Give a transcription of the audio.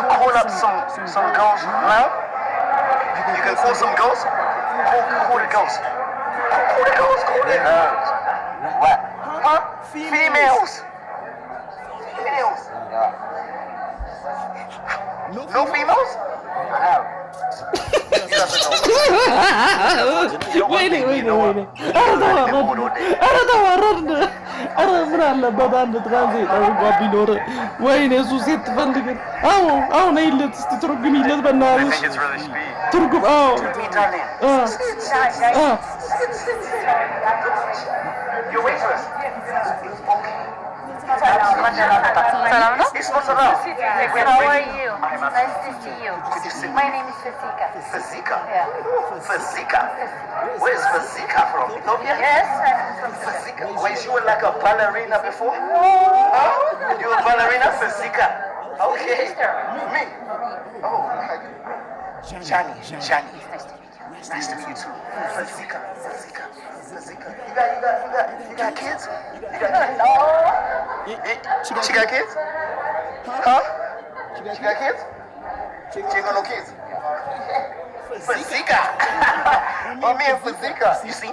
call up some girls now? You can call some girls? Call the girls. Call the girls, call the girls. What? Huh? Females. Females. No females? I have. ወይኔ ኧረ ምን አለበት አንድ ትራንዚት አድርጓ ቢኖር። ወይኔ እሱ ሴት ትፈልግን። አሁን ይለት እስቲ ትርጉሚለት በእናትሽ ትርጉም። ሰላም ነው? How are you? Nice to see you. My name is Fasika. Fasika? Yeah. Fasika? Where's Fasika from? Ethiopia? Yes, I'm from Fasika. Wait, you were like a ballerina before? Huh? You were a ballerina? Fasika. Okay. Me? Oh, my. Shani. Nice to meet you. Nice to meet you too. Fasika. You got kids? You got kids? No. She got kids? Huh? She got kids? She ain't got no kids. Fasika. My man Fasika. You see?